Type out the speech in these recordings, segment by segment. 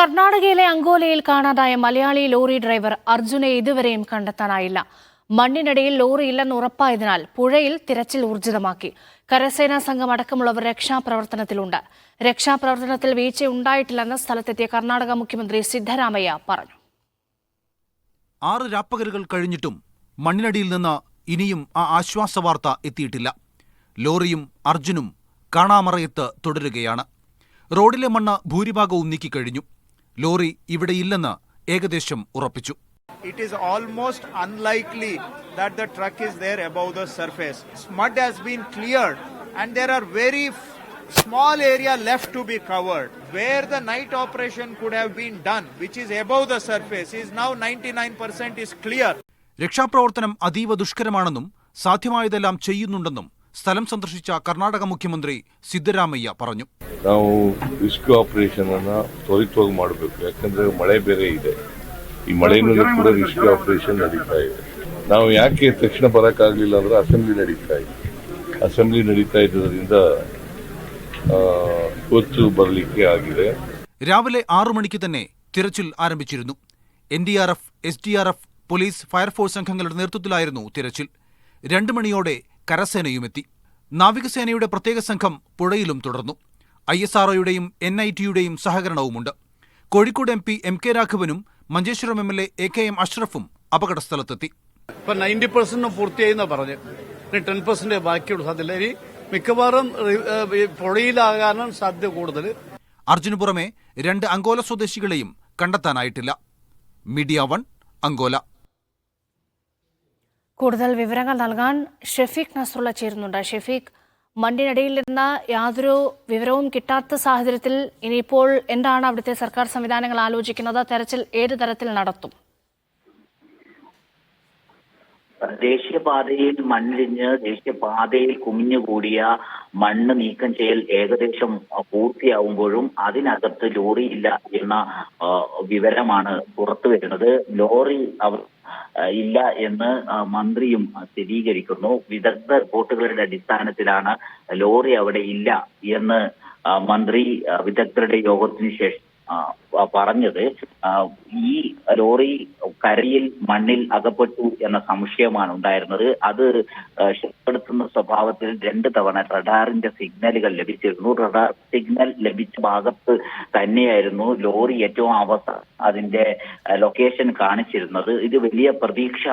കർണാടകയിലെ അങ്കോലയിൽ കാണാതായ Malayali lorry driver അർജുനെ ഇതുവരെയും കണ്ടെത്താനായില്ല. മണ്ണിനടിയിൽ ലോറി ഇല്ലെന്ന് ഉറപ്പായതിനാൽ പുഴയിൽ തിരച്ചിൽ ഊർജിതമാക്കി. കരസേനാ സംഘം അടക്കമുള്ളവർ രക്ഷാപ്രവർത്തനത്തിലുണ്ട്. രക്ഷാപ്രവർത്തനത്തിൽ വീഴ്ചയുണ്ടായിട്ടില്ലെന്ന് സ്ഥലത്തെത്തിയ കർണാടക മുഖ്യമന്ത്രി സിദ്ധരാമയ്യ പറഞ്ഞു. 6 രാപ്പകലുകൾ കഴിഞ്ഞിട്ടും മണ്ണിനടിയിൽ നിന്ന് ഇനിയും ആ ആശ്വാസവാർത്ത എത്തിയിട്ടില്ല. ലോറിയും അർജുനും കാണാമറയത്ത് തുടരുകയാണ്. റോഡിലെ മണ്ണ് ഭൂരിഭാഗവും നീക്കിക്കഴിഞ്ഞു. ലോറി ഇവിടെയില്ലെന്ന് ഏകദേശം ഉറപ്പിച്ചു. It is almost unlikely that the truck is there above the surface. Mud has been cleared and there are very small area left to be covered. Where the night operation could have been done, which is above the surface, is now 99% is clear. രക്ഷാപ്രവർത്തനം അതീവ ദുഷ്കരമാണെന്നും സാധ്യമായതെല്ലാം ചെയ്യുന്നുണ്ടെന്നും സ്ഥലം സന്ദർശിച്ച ಕರ್ನಾಟಕ ಮುಖ್ಯಮಂತ್ರಿ ಸಿದ್ದರಾಮಯ್ಯ പറഞ്ഞു. ನಾವು rescue operation ಅನ್ನು ತ್ವರಿತವಾಗಿ ಮಾಡಬೇಕು. ಯಾಕಂದ್ರೆ ಮಳೆ ಬೇರೆ ಇದೆ. ಈ ಮಳೆಯಲ್ಲೂ ಕೂಡ ರೆಸ್ಕ್ಯೂ ಆಪರೇಷನ್ ನಡೀತಾ ಇದೆ. ನಾವು ಯಾಕೆ ತಕ್ಷಣ ಬರಕ್ಕಾಗಲಿಲ್ಲ ಅಂದ್ರೆ ಅಸೆಂಬ್ಲಿ ನಡೀತಾ ಇದ್ದರಿಂದ ಹೊತ್ತು ಬರಲಿಕ್ಕೆ ಆಗಿದೆ. രാവിലെ 6 മണിക്ക് തന്നെ തിരച്ചിൽ ആരംഭിച്ചിരുന്നു. NDRF, SDRF, പോലീസ്, ഫയർഫോഴ്സ് സംഘങ്ങളുടെ നേതൃത്വത്തിലായിരുന്നു തിരച്ചിൽ. 2 മണിയോടെ കരസേനയുമെത്തി. നാവികസേനയുടെ പ്രത്യേക സംഘം പുഴയിലും തുടർന്നു. ISROയുടെയും NITയുടെയും സഹകരണവുമുണ്ട്. Kozhikode MP MK രാഘവനും Manjeshwaram MLA AKM അഷ്റഫും അപകടസ്ഥലത്തെത്തി. 90% പൂർത്തിയായി പറഞ്ഞു. 10% ബാക്കിയുള്ള സാധ്യത മിക്കവാറും പുഴയിലാകാനും സാധ്യത കൂടുതൽ. അർജുന് പുറമെ 2 അങ്കോല സ്വദേശികളെയും കണ്ടെത്താനായിട്ടില്ല. മീഡിയ 1 അങ്കോല. കൂടുതൽ വിവരങ്ങൾ നൽകാൻ ഷെഫീഖ് നസ്രുള്ള ചേരുന്നുണ്ട്. ഷെഫീഖ്, മണ്ണിനടിയിൽ നിന്ന് യാതൊരു വിവരവും കിട്ടാത്ത സാഹചര്യത്തിൽ ഇനിയിപ്പോൾ എന്താണ് അവിടുത്തെ സർക്കാർ സംവിധാനങ്ങൾ ആലോചിക്കുന്നത്? തെരച്ചിൽ ഏത് തരത്തിൽ നടത്തും? ദേശീയപാതയിൽ മണ്ണിടിഞ്ഞ് ദേശീയപാതയിൽ കുമിഞ്ഞുകൂടിയ മണ്ണ് നീക്കം ചെയ്യൽ ഏകദേശം പൂർത്തിയാവുമ്പോഴും അതിനകത്ത് ലോറിയില്ല എന്ന വിവരമാണ് പുറത്തു വരുന്നത്. ലോറി ഇല്ല എന്ന് മന്ത്രിയും സ്ഥിരീകരിക്കുന്നു. വിദഗ്ധ റിപ്പോർട്ടുകളുടെ അടിസ്ഥാനത്തിലാണ് ലോറി അവിടെ ഇല്ല എന്ന് മന്ത്രി വിദഗ്ധരുടെ യോഗത്തിന് ശേഷം പറഞ്ഞത്. ഈ ലോറി കരയിൽ മണ്ണിൽ അകപ്പെട്ടു എന്ന സംശയമാണ് ഉണ്ടായിരുന്നത്. അത് ശക്തിപ്പെടുത്തുന്ന സ്വഭാവത്തിൽ 2 തവണ റഡാറിന്റെ സിഗ്നലുകൾ ലഭിച്ചിരുന്നു. റഡാർ സിഗ്നൽ ലഭിച്ച ഭാഗത്ത് തന്നെയായിരുന്നു ലോറി ഏറ്റവും അവസാനം അതിന്റെ ലൊക്കേഷൻ കാണിച്ചിരുന്നത്. ഇത് വലിയ പ്രതീക്ഷ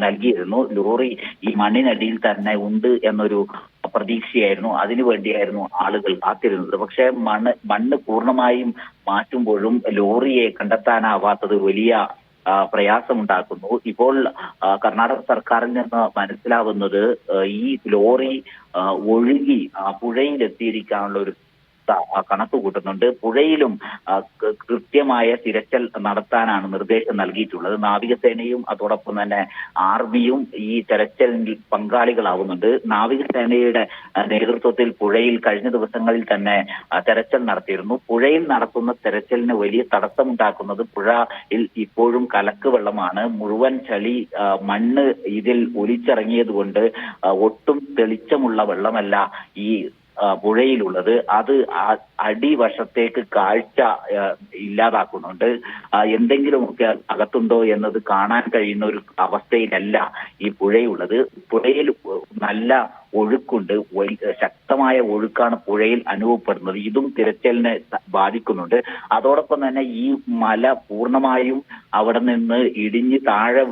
നൽകിയിരുന്നു. ലോറി ഈ മണ്ണിനടിയിൽ തന്നെ ഉണ്ട് എന്നൊരു പ്രതീക്ഷയായിരുന്നു. അതിനുവേണ്ടിയായിരുന്നു ആളുകൾ കാത്തിരുന്നത്. പക്ഷേ മണ്ണ് പൂർണ്ണമായും മാറ്റുമ്പോഴും ലോറിയെ കണ്ടെത്താനാവാത്തത് വലിയ പ്രയാസമുണ്ടാക്കുന്നു. ഇപ്പോൾ കർണാടക സർക്കാരിൽ നിന്ന് മനസ്സിലാവുന്നത് ഈ ലോറി ഒഴുകി പുഴയിലെത്തിയിരിക്കാനുള്ള ഒരു കണക്ക് കൂട്ടുന്നുണ്ട്. പുഴയിലും കൃത്യമായ തിരച്ചിൽ നടത്താനാണ് നിർദ്ദേശം നൽകിയിട്ടുള്ളത്. നാവികസേനയും അതോടൊപ്പം തന്നെ ആർമിയും ഈ തെരച്ചിലിൽ പങ്കാളികളാവുന്നുണ്ട്. നാവികസേനയുടെ നേതൃത്വത്തിൽ പുഴയിൽ കഴിഞ്ഞ ദിവസങ്ങളിൽ തന്നെ തെരച്ചിൽ നടത്തിയിരുന്നു. പുഴയിൽ നടത്തുന്ന തെരച്ചിലിന് വലിയ തടസ്സമുണ്ടാക്കുന്നത് പുഴയിൽ ഇപ്പോഴും കലക്ക് വെള്ളമാണ്. മുഴുവൻ ചളി മണ്ണ് ഇതിൽ ഒലിച്ചിറങ്ങിയത് കൊണ്ട് ഒട്ടും തെളിച്ചമുള്ള വെള്ളമല്ല ഈ പുഴയിലുള്ളത്. അത് അടിവശത്തേക്ക് കാഴ്ച ഇല്ലാതാക്കുന്നുണ്ട്. എന്തെങ്കിലുമൊക്കെ അകത്തുണ്ടോ എന്നത് കാണാൻ കഴിയുന്ന ഒരു അവസ്ഥയിലല്ല ഈ പുഴയുള്ളത്. പുഴയിൽ നല്ല ഒഴുക്കുണ്ട്. ശക്തമായ ഒഴുക്കാണ് പുഴയിൽ അനുഭവപ്പെടുന്നത്. ഇതും തിരച്ചിലിനെ ബാധിക്കുന്നുണ്ട്. അതോടൊപ്പം തന്നെ ഈ മല പൂർണ്ണമായും അവിടെ നിന്ന് ഇടിഞ്ഞ് താഴെ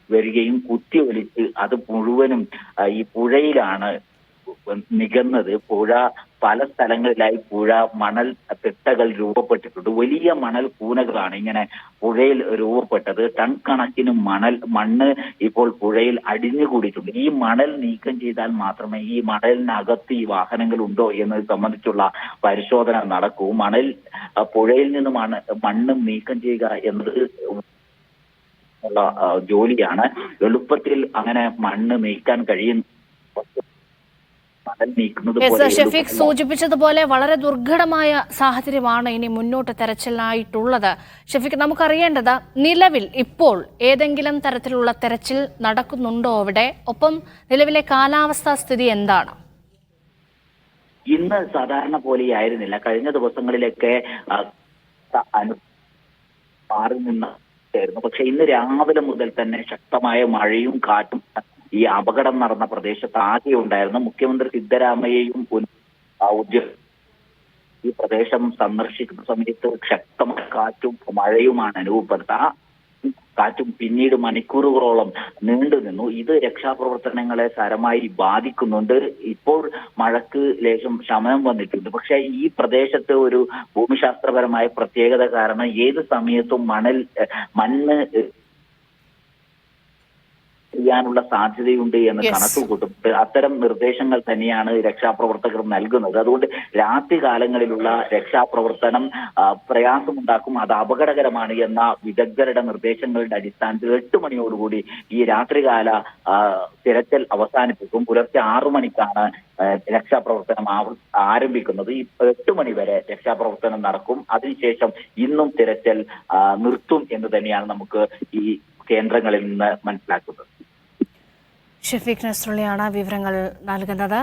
വരികയും കുത്തി ഒലിച്ച് അത് മുഴുവനും ഈ പുഴയിലാണ് നികന്നത്. പുഴ പല സ്ഥലങ്ങളിലായി പുഴ മണൽ തിട്ടകൾ രൂപപ്പെട്ടിട്ടുണ്ട്. വലിയ മണൽ കൂനകളാണ് ഇങ്ങനെ പുഴയിൽ രൂപപ്പെട്ടത്. ടൺ കണക്കിന് മണ്ണ് ഇപ്പോൾ പുഴയിൽ അടിഞ്ഞുകൂടിയിട്ടുണ്ട്. ഈ മണൽ നീക്കം ചെയ്താൽ മാത്രമേ ഈ മണലിനകത്ത് ഈ വാഹനങ്ങൾ ഉണ്ടോ എന്നത് സംബന്ധിച്ചുള്ള പരിശോധന നടക്കൂ. പുഴയിൽ നിന്ന് മണ്ണ് നീക്കം ചെയ്യുക എന്നത് ഉള്ള ജോലിയാണ്. എളുപ്പത്തിൽ അങ്ങനെ മണ്ണ് നീക്കാൻ കഴിയുന്ന ഷെഫീഖ് സൂചിപ്പിച്ചതുപോലെ വളരെ ദുർഘടമായ സാഹചര്യമാണ് ഇനി മുന്നോട്ട് തെരച്ചിലിനായിട്ടുള്ളത്. ഷെഫീഖ്, നമുക്കറിയേണ്ടത് നിലവിൽ ഇപ്പോൾ ഏതെങ്കിലും തരത്തിലുള്ള തെരച്ചിൽ നടക്കുന്നുണ്ടോ അവിടെ? ഒപ്പം നിലവിലെ കാലാവസ്ഥാ സ്ഥിതി എന്താണ്? ഇന്ന് സാധാരണ പോലെയായിരുന്നില്ല. കഴിഞ്ഞ ദിവസങ്ങളിലൊക്കെ മാറി നിന്നായിരുന്നു. പക്ഷെ ഇന്ന് രാവിലെ മുതൽ തന്നെ ശക്തമായ മഴയും കാറ്റും ഈ അപകടം നടന്ന പ്രദേശത്ത് ആകെ ഉണ്ടായിരുന്നു. മുഖ്യമന്ത്രി സിദ്ധരാമയ്യയും ഈ പ്രദേശം സന്ദർശിക്കുന്ന സമയത്ത് ശക്തമായ കാറ്റും മഴയുമാണ് അനുഭവപ്പെടുക. കാറ്റും പിന്നീട് മണിക്കൂറുകളോളം നീണ്ടുനിന്നു. ഇത് രക്ഷാപ്രവർത്തനങ്ങളെ സാരമായി ബാധിക്കുന്നുണ്ട്. ഇപ്പോൾ മഴക്ക് ലേശം ശമനം വന്നിട്ടുണ്ട്. പക്ഷെ ഈ പ്രദേശത്ത് ഒരു ഭൂമിശാസ്ത്രപരമായ പ്രത്യേകത കാരണം ഏത് സമയത്തും മണ്ണ് ചെയ്യാനുള്ള സാധ്യതയുണ്ട് എന്ന് കണക്കുകൂട്ടും. അത്തരം നിർദ്ദേശങ്ങൾ തന്നെയാണ് രക്ഷാപ്രവർത്തകർ നൽകുന്നത്. അതുകൊണ്ട് രാത്രി കാലങ്ങളിലുള്ള രക്ഷാപ്രവർത്തനം പ്രയാസമുണ്ടാക്കും, അത് അപകടകരമാണ് എന്ന വിദഗ്ധരുടെ നിർദ്ദേശങ്ങളുടെ അടിസ്ഥാനത്തിൽ 8 മണിയോടുകൂടി ഈ രാത്രികാല തിരച്ചിൽ അവസാനിപ്പിക്കും. പുലർച്ചെ 6 മണിക്കാണ് രക്ഷാപ്രവർത്തനം ആരംഭിക്കുന്നത്. ഈ 8 മണി വരെ രക്ഷാപ്രവർത്തനം നടക്കും. അതിനുശേഷം ഇന്നും തിരച്ചിൽ നിർത്തും എന്ന് തന്നെയാണ് നമുക്ക് ഈ കേന്ദ്രങ്ങളിൽ നിന്ന് മനസ്സിലാക്കുന്നത്. ഷഫീഖ് നസ്രുള്ളിയാണ് വിവരങ്ങൾ നൽകുന്നത്.